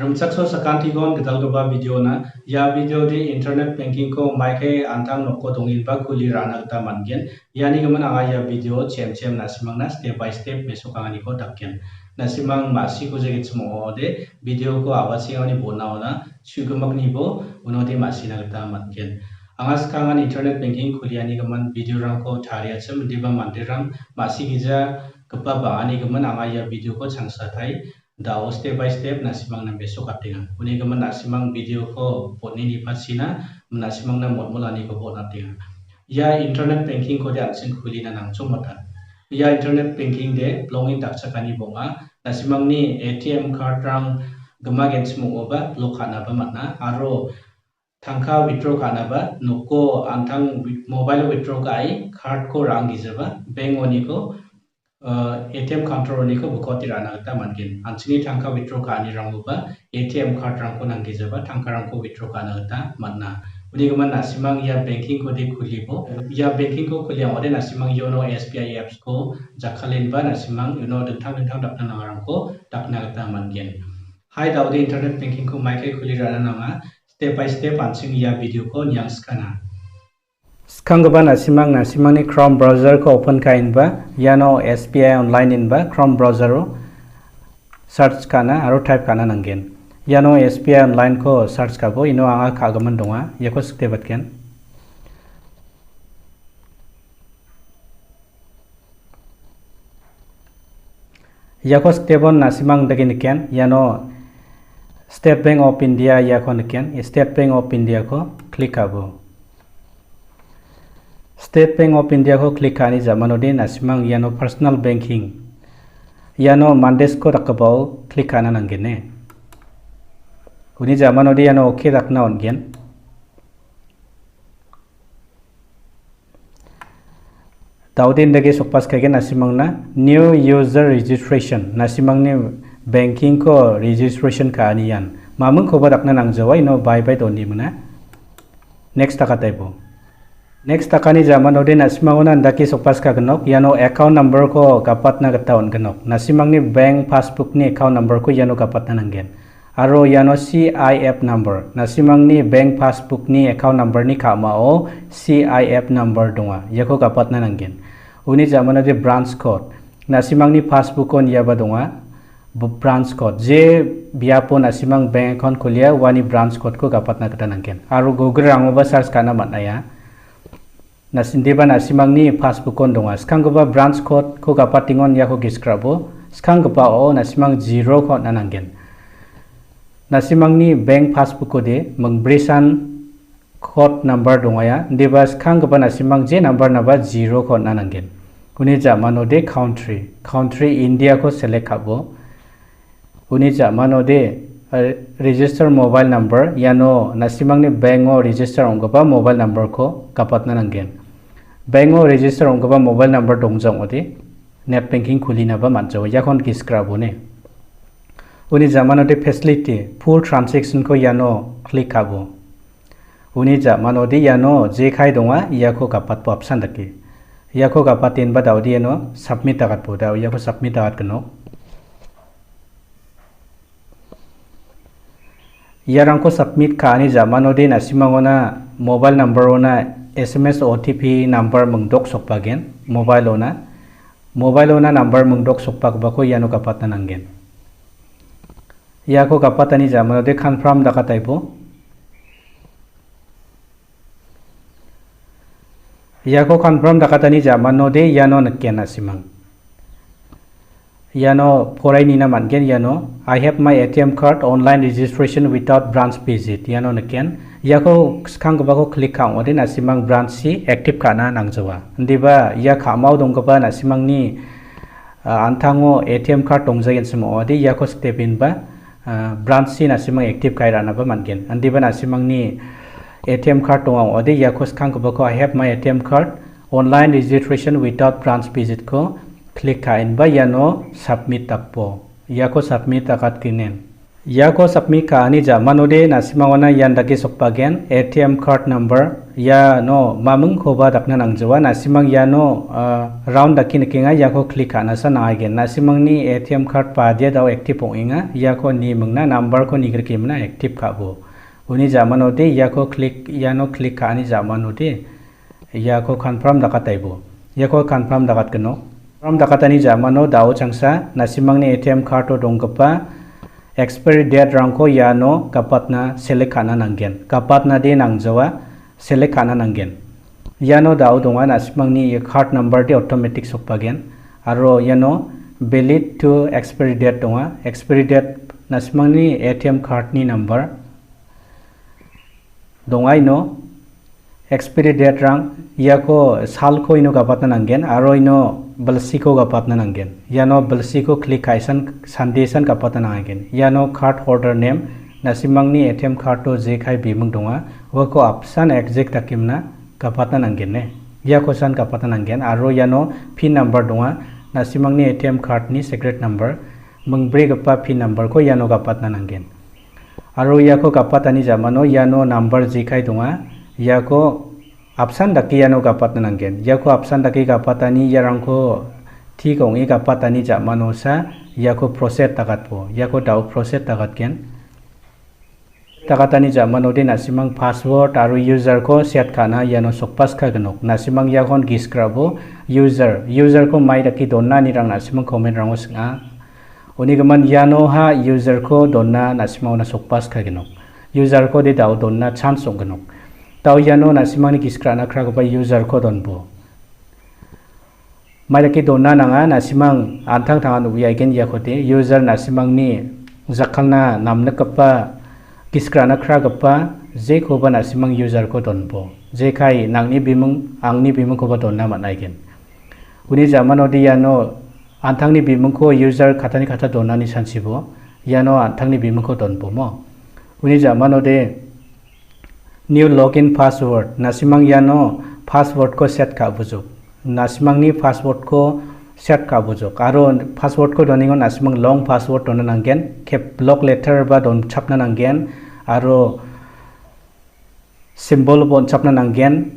Rumchakso sakantigon gedalgaba video na ya video di internet banking ko Maikai antang nokko dongin ba kuli rana ta manggen yani gaman anga ya video chem nasimang na step by step besokangani ko dakken nasimang masi ko jegi chmo de video ko awasi ani bonaona chugumak ni bo unodi masi na ta manggen anga skangan internet banking kuliani gaman video rang ko tharia chem diba mandiram masi gija kepa ba ani gaman anga ya video ko changsa thai Dao step by step nasimang na besok atingan. Uni gaman nasimang video ko potni ni pasina nasimang na modmolani ko pot atingan. Ya internet banking ko de aksin kuli na nang chumata. Ya internet banking de longin taksakani bonga nasimang ni ATM card rang gemagen semua oba lokana ba matna aro tangka withdraw kana ba noko antang mobile withdraw kai card ko rang gizaba bank oni ko ATM counter ni ko bukoti rana ta mangin anchini tangka withdraw ka ni rangu ba ATM card rang ko nanggi jaba tangka rang ko withdraw kana ta manna uni gaman nasimang ya banking ko de kulibo ya banking ko kuliang ode nasimang yono SBI apps ko jakhalin ba nasimang yono dentang dakna rang ko dakna ta mangin hai daud internet banking ko Maikai kuli rana nanga step by step anching ya video ko nyang skana Skangba nasimang ni Chrome browser ko open kain ba yano SBI online in ba Chrome browser search kana aro type kana nanggen yano SBI online ko search kabo ino anga kagaman donga yako sktebat ken yako sktebon nasimang dagin ken yano State Bank of India yako ken State Bank of India ko click kabo State Bank of India ko klik kani zamanode nasimang yano personal banking yano mandes ko rakabau klik kana nanggene uni zamanode yano okay rakna ongen daudin dage sokpas kage nasimang na new user registration nasimang ni banking ko registration kani yan mamung ko barakna nangjawa ino bye bye doni mana next takataibo Next takani zaman ode nasimang na ndaki sokpas ka ganok yano account number ko kapat na gataon ganok nasimang ni bank passbook ni account number ko yano kapat na nanggen aro yano CIF number nasimang ni bank passbook ni account number ni kamao CIF number donga yako kapat na nanggen uni zaman ode branch code nasimang ni passbook on yaba donga branch code je biapo nasimang bank account kulia wani branch code ko kapat na kata nanggen aro google rangoba search kana matnaya Nasindeba nasimang ni passbook kon donga skangba branch code ko kapatingon yako giskrabo skangba o nasimang 0 ko nananggen nasimang ni bank passbook ko de mangbrisan code number donga ya deba skangba nasimang je number naba 0 ko nananggen uni jamano de country India ko select kabo uni jamano de register mobile number yano nasimang ni bank o register ongba mobile number ko kapat nananggen bank o register ongba mobile number dongjong ode net banking khulina ba manjaw yakon kiskrabo ne uni zamano de facility full transaction ko yano click kabo uni zamano de yano je khai donga yako kapat po option dake yako kapatin ba daudi yano submit tagat po daw yako submit tagat kano yarang ko submit kani zamano de nasimangona mobile number ona SMS OTP number mengdok sokpagen mobile ona number mengdok sokpak bako yano kapat nananggen yako kapatani zamano de confirm dakataipo yako confirm dakatani zamano de yano nakken nasimang yano porai nina manggen yano I have my ATM card online registration without branch visit yano nakken yako skangba ko click ka ode nasimang branch si active kana nangjawa ndiba ya khamau dongba nasimang ni antango ATM card tongjagen smo ode yako step in ba branch si nasimang active kai rana ba manggen ndiba nasimang ni ATM card tonga ode yako skangba ko I have my ATM card online registration without branch visit ko click ka in ba yano submit takpo yako submit takat kinen Yako submit ka ani jamanode nasimangona yandagi sokpagen ATM card number ya no mamung khoba dakna nangjawa nasimang ya no round daki nikinga yako click ana sa naigen nasimang ni ATM card pa dia daw active inga yako ni mungna number ko nigir kimna active ka bo uni jamanode yako click ya no click ka ani jamanode yako confirm dakataibo yako confirm dakat keno confirm dakatani jamano daw changsa nasimang ni ATM card to dongkapa expiry date rangko yano kapatna select kana nanggen kapatna de nangjawa select kana nanggen yano daw donga nasimangni card number de automatic sokpagen aro yano valid to expiry date donga expiry date nasimangni ATM card ni number donga ino expiry date rang yako sal ko ino kapatna nanggen aro ino balsiko kapatna nanggen yano balsiko click kaisan sandesan kapatna nanggen yano card holder name nasimangni ATM card to jekai bimung donga wako option exact takimna kapatna nanggen ne yako san kapatna nanggen aro yano pin number donga nasimangni ATM card ni secret number mungbre gapa pin number ko yano kapatna nanggen aro yako kapatani jamano yano number jekai donga yako option daki yano kapatna nanggen yako option daki kapatani yarangko thikong e kapatani jamano sa yako process tagatpo yako daw process tagatken takatani jamano de nasimang password aro user ko set kana yano sokpas ka gnok nasimang yakon giskrabo user ko mai daki donna ni rang nasimang comment rango singa onigaman yano ha user ko donna nasimang na sokpas ka gnok user ko de daw donna chance gnok tau yano nasimang ni giskrana kra ko user ko donbo mai daki donna nanga nasimang antang tangan ubi aigen yakote user nasimang ni zakalna namna kapa giskrana kra gapa je ko ba nasimang user ko donbo je kai nangni bimung angni bimung ko ba donna manaigen uni jamano di yano antangni bimung ko user khatani khatha donna ni sansibo yano antangni bimung ko donbo mo uni jamano de new login password nasimang yano password ko set ka bujok nasimang ni password ko set ka bujok aro password ko doningo nasimang long password donna nanggen ke block letter ba don chapna nanggen aro symbol bon chapna nanggen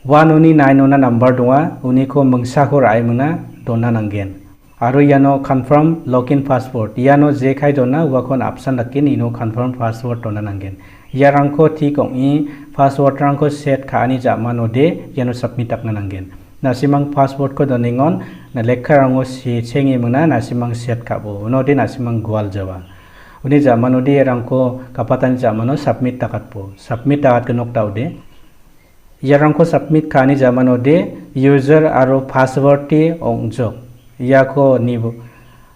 109 ona number donga uni ko mungsa ko rai muna donna nanggen aro yano confirm login password yano je khai donna wakon option dakin ino confirm password donna nanggen yarangko thikong I password rangko set khani jamano de yano submit takna nanggen nasimang password ko doningon na lekha rango si chengi muna nasimang set kabo no de nasimang gwal jawa uni jamano de rangko kapatan jamano submit takatpo submit takat kenok taude yarangko submit khani jamano de user aro password ti ongjok yako nibu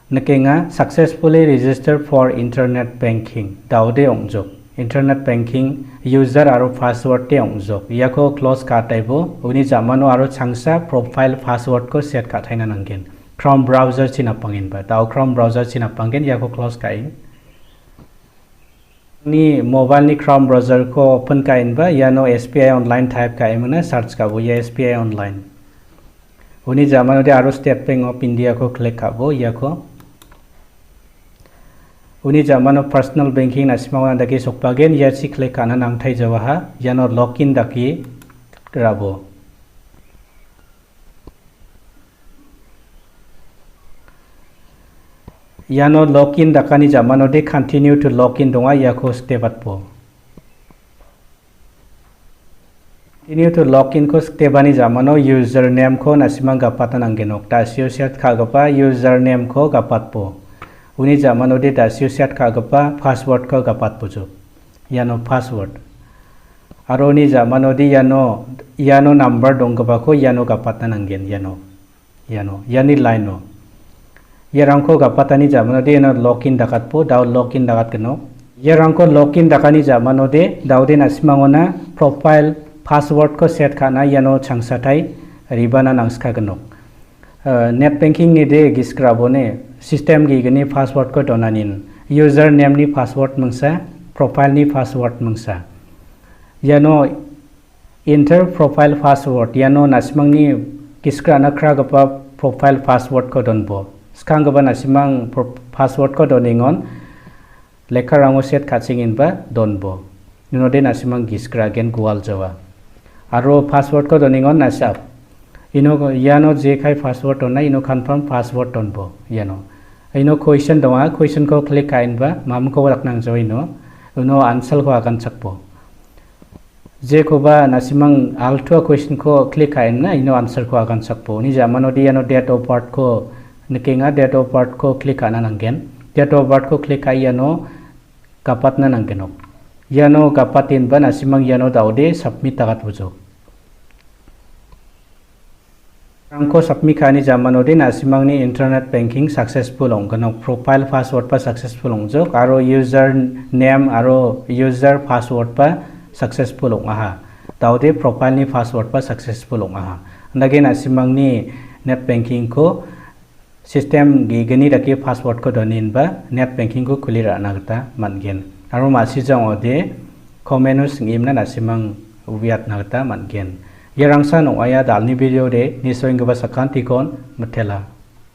nakenga successfully registered for internet banking taude ongjok internet banking user aro password te ongjok yako close ka taibo uni jamano aro changsa profile password ko set ka thaina nanggen chrome browser china pangin ba taw chrome browser china panggen yako close kai ni mobile ni chrome browser ko open ka in ba yano SBI online type ka imana search ka bo ya SBI online uni jamano de aro state bank of india ko click ka bo yako uni jamano personal banking nasimangna daki sokpagen yachi click kana nangthai jawaha yano login daki rabo yano login dakani jamano de continue to login donga yako step atpo continue to login ko step ani jamano username ko nasimang gapatan anggenok tasio set khagapa username ko gapatpo uni jamano de tasio set khagapa password ko gapat pujo yano password aro ni jamano de yano number donggaba ko yano gapatan anggen yano yani line no yarangko gapatani jamano de no login dakatpo daw login dakat keno yarangko login dakani jamano de dawde nasimangona profile password ko set khana yano changsatai ribana nangska keno net banking ni de giskrabone system gi gani password ko donanin user name ni password mangsa profile ni password mangsa yano enter profile password yano nasimang ni kiskrana khra gapa profile password ko donbo skang gaba nasimang password ko doningon lekha rango set kaching in ba donbo ino de nasimang giskra gen gwal jawa aro password ko doningon nasap ino yano je khai password on na ino confirm password donbo yano ino question donga question ko click kain ba mam ko raknang jawa ino answer ko akan chakpo je ko ba nasimang alto question ko click kain na ino answer ko akan chakpo ni jamano di yano date of birth ko nikinga date of birth ko click ana nangen date of birth ko click kai yano kapat na nangenok yano kapatin ba nasimang yano daude submit tagat bujo angko submit kani jamano de nasimang ni internet banking successful ongkanok profile password pa successful ongjok aro user name aro user password pa successful ongaha daude profile ni password pa successful ongaha andage nasimang ni net banking ko system gigani rake password ko donin ba net banking ko khulira nagta mangen aro masi jangode comments ngimna nasimang wiat nagta mangen yarangsa no aya dalni video de nisoing ba sakanti kon matela